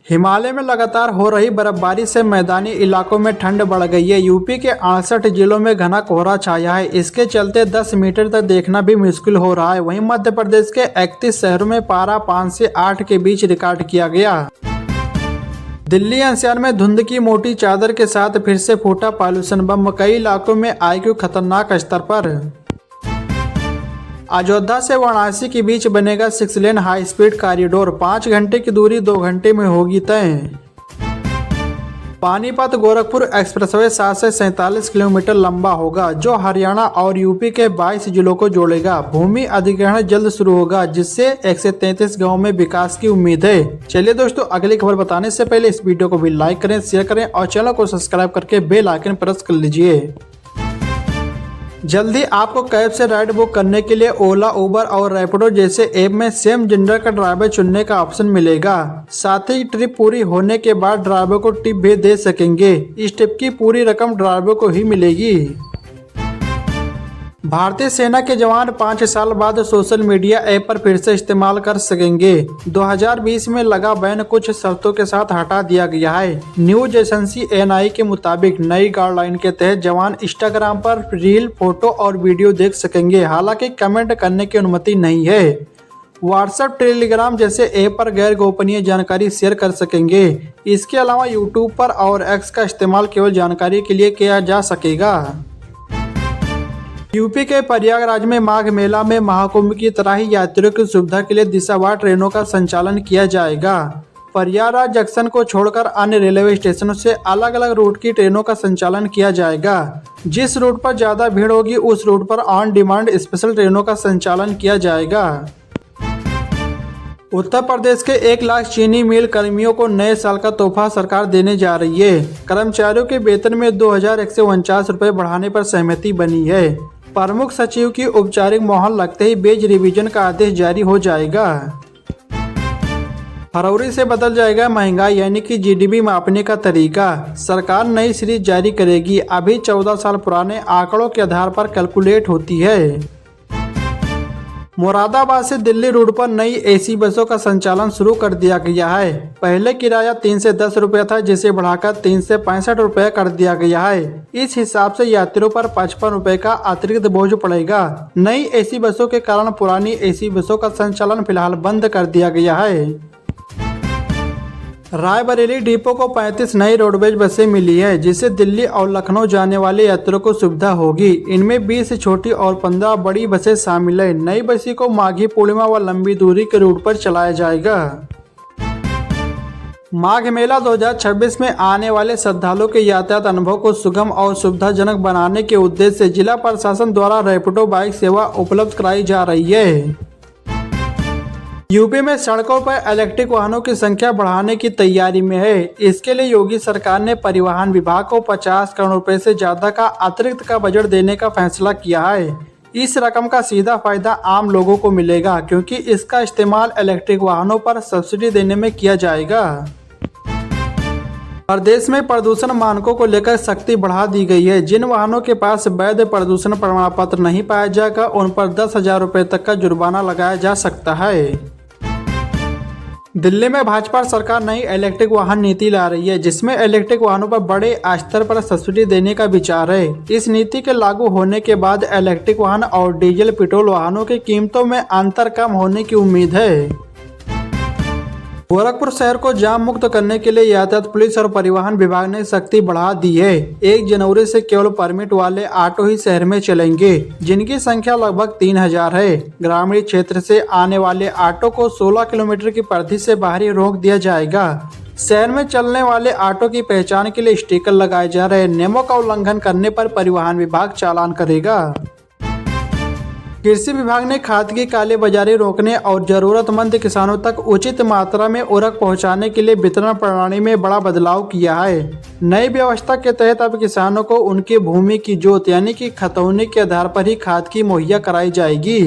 हिमालय में लगातार हो रही बर्फबारी से मैदानी इलाकों में ठंड बढ़ गई है। यूपी के 68 जिलों में घना कोहरा छाया है। इसके चलते 10 मीटर तक देखना भी मुश्किल हो रहा है। वहीं मध्य प्रदेश के 31 शहरों में पारा 5 से 8 के बीच रिकॉर्ड किया गया। दिल्ली एनसीआर में धुंध की मोटी चादर के साथ फिर से फूटा पॉल्यूशन बम। कई इलाकों में आईक्यू खतरनाक स्तर पर। अयोध्या से वाराणसी के बीच बनेगा 6 लेन हाई स्पीड कॉरिडोर। 5 घंटे की दूरी 2 घंटे में होगी तय। पानीपत गोरखपुर एक्सप्रेसवे 7 से 47 किलोमीटर लंबा होगा, जो हरियाणा और यूपी के 22 जिलों को जोड़ेगा। भूमि अधिग्रहण जल्द शुरू होगा, जिससे 133 गाँव में विकास की उम्मीद है। चलिए दोस्तों, अगली खबर बताने से पहले इस वीडियो को भी लाइक करें, शेयर करें और चैनल को सब्सक्राइब करके बेल आइकन प्रेस कर लीजिए। जल्दी आपको कैब से राइड बुक करने के लिए ओला, उबर और रैपिडो जैसे ऐप में सेम जेंडर का ड्राइवर चुनने का ऑप्शन मिलेगा। साथ ही ट्रिप पूरी होने के बाद ड्राइवर को टिप भी दे सकेंगे। इस टिप की पूरी रकम ड्राइवर को ही मिलेगी। भारतीय सेना के जवान 5 साल बाद सोशल मीडिया ऐप पर फिर से इस्तेमाल कर सकेंगे। 2020 में लगा बैन कुछ शर्तों के साथ हटा दिया गया है। न्यूज एजेंसी एएनआई के मुताबिक नई गाइडलाइन के तहत जवान इंस्टाग्राम पर रील, फोटो और वीडियो देख सकेंगे। हालांकि कमेंट करने की अनुमति नहीं है। व्हाट्सएप, टेलीग्राम जैसे ऐप पर गैर गोपनीय जानकारी शेयर कर सकेंगे। इसके अलावा यूट्यूब पर और एक्स का इस्तेमाल केवल जानकारी के लिए किया जा सकेगा। यूपी के प्रयागराज में माघ मेला में महाकुंभ की तरह ही यात्रियों की सुविधा के लिए दिशावार ट्रेनों का संचालन किया जाएगा। प्रयागराज जंक्शन को छोड़कर अन्य रेलवे स्टेशनों से अलग अलग रूट की ट्रेनों का संचालन किया जाएगा। जिस रूट पर ज्यादा भीड़ होगी उस रूट पर ऑन डिमांड स्पेशल ट्रेनों का संचालन किया जाएगा। उत्तर प्रदेश के 1 लाख चीनी मिल कर्मियों को नए साल का तोहफा सरकार देने जा रही है। कर्मचारियों के वेतन में 2149 रुपये बढ़ाने पर सहमति बनी है। प्रमुख सचिव की औपचारिक मोहर लगते ही वेज रिवीजन का आदेश जारी हो जाएगा। फरवरी से बदल जाएगा महंगाई यानी कि जीडीपी मापने का तरीका। सरकार नई सीरीज जारी करेगी। अभी 14 साल पुराने आंकड़ों के आधार पर कैलकुलेट होती है। मुरादाबाद से दिल्ली रूट पर नई एसी बसों का संचालन शुरू कर दिया गया है। पहले किराया 3 से 10 रुपये था, जिसे बढ़ाकर 3 से 65 रुपये कर दिया गया है। इस हिसाब से यात्रियों पर 55 रुपये का अतिरिक्त बोझ पड़ेगा। नई एसी बसों के कारण पुरानी एसी बसों का संचालन फिलहाल बंद कर दिया गया है। रायबरेली डिपो को 35 नई रोडवेज बसें मिली है, जिससे दिल्ली और लखनऊ जाने वाले यात्रियों को सुविधा होगी। इनमें 20 छोटी और 15 बड़ी बसें शामिल है। नई बसें को माघी पूर्णिमा व लंबी दूरी के रूट पर चलाया जाएगा। माघ मेला 2026 में आने वाले श्रद्धालुओं के यातायात अनुभव को सुगम और सुविधाजनक बनाने के उद्देश्य से जिला प्रशासन द्वारा रैपिडो बाइक सेवा उपलब्ध कराई जा रही है। यूपी में सड़कों पर इलेक्ट्रिक वाहनों की संख्या बढ़ाने की तैयारी में है। इसके लिए योगी सरकार ने परिवहन विभाग को 50 करोड़ रुपए से ज्यादा का अतिरिक्त का बजट देने का फैसला किया है। इस रकम का सीधा फायदा आम लोगों को मिलेगा, क्योंकि इसका इस्तेमाल इलेक्ट्रिक वाहनों पर सब्सिडी देने में किया जाएगा। प्रदेश में प्रदूषण मानकों को लेकर सख्ती बढ़ा दी गई है। जिन वाहनों के पास वैध प्रदूषण प्रमाण पत्र नहीं पाया जाएगा, उन पर 10,000 रुपये तक का जुर्माना लगाया जा सकता है। दिल्ली में भाजपा सरकार नई इलेक्ट्रिक वाहन नीति ला रही है, जिसमें इलेक्ट्रिक वाहनों पर बड़े स्तर पर सब्सिडी देने का विचार है। इस नीति के लागू होने के बाद इलेक्ट्रिक वाहन और डीजल पेट्रोल वाहनों की कीमतों में अंतर कम होने की उम्मीद है। गोरखपुर शहर को जाम मुक्त करने के लिए यातायात पुलिस और परिवहन विभाग ने सख्ती बढ़ा दी है। 1 जनवरी से केवल परमिट वाले ऑटो ही शहर में चलेंगे, जिनकी संख्या लगभग 3000 है। ग्रामीण क्षेत्र से आने वाले ऑटो को 16 किलोमीटर की परिधि से बाहर ही रोक दिया जाएगा। शहर में चलने वाले ऑटो की पहचान के लिए स्टिकर लगाए जा रहे हैं। नियमों का उल्लंघन करने पर परिवहन विभाग चालान करेगा। कृषि विभाग ने खाद की कालेबाजारी रोकने और जरूरतमंद किसानों तक उचित मात्रा में उर्वरक पहुंचाने के लिए वितरण प्रणाली में बड़ा बदलाव किया है। नई व्यवस्था के तहत अब किसानों को उनकी भूमि की जोत यानी कि खतौनी के आधार पर ही खाद की मुहैया कराई जाएगी।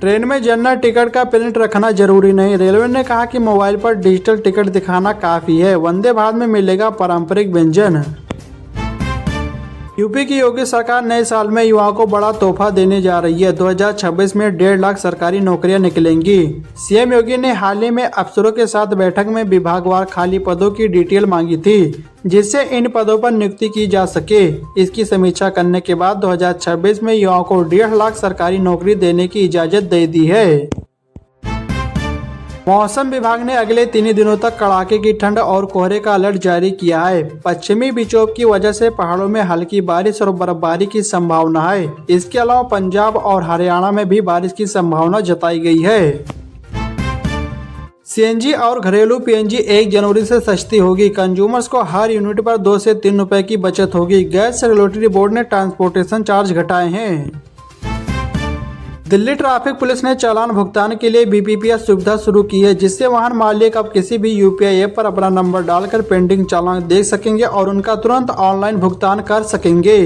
ट्रेन में जनरल टिकट का प्रिंट रखना जरूरी नहीं। रेलवे ने कहा कि मोबाइल पर डिजिटल टिकट दिखाना काफी है। वंदे भारत में मिलेगा पारंपरिक व्यंजन। यूपी की योगी सरकार नए साल में युवाओं को बड़ा तोहफा देने जा रही है। 2026 में 1.5 लाख सरकारी नौकरियां निकलेंगी। सीएम योगी ने हाल ही में अफसरों के साथ बैठक में विभागवार खाली पदों की डिटेल मांगी थी, जिससे इन पदों पर नियुक्ति की जा सके। इसकी समीक्षा करने के बाद 2026 में युवाओं को 1.5 लाख सरकारी नौकरी देने की इजाजत दे दी है। मौसम विभाग ने अगले 3 दिनों तक कड़ाके की ठंड और कोहरे का अलर्ट जारी किया है। पश्चिमी विक्षोभ की वजह से पहाड़ों में हल्की बारिश और बर्फबारी की संभावना है। इसके अलावा पंजाब और हरियाणा में भी बारिश की संभावना जताई गई है। सीएनजी और घरेलू पीएनजी 1 जनवरी से सस्ती होगी। कंज्यूमर्स को हर यूनिट पर 2 से 3 रुपए की बचत होगी। गैस रेगुलेटरी बोर्ड ने ट्रांसपोर्टेशन चार्ज घटाए हैं। दिल्ली ट्रैफिक पुलिस ने चालान भुगतान के लिए बीपीपीएस सुविधा शुरू की है, जिससे वाहन मालिक अब किसी भी यूपीआई ऐप पर अपना नंबर डालकर पेंडिंग चालान देख सकेंगे और उनका तुरंत ऑनलाइन भुगतान कर सकेंगे।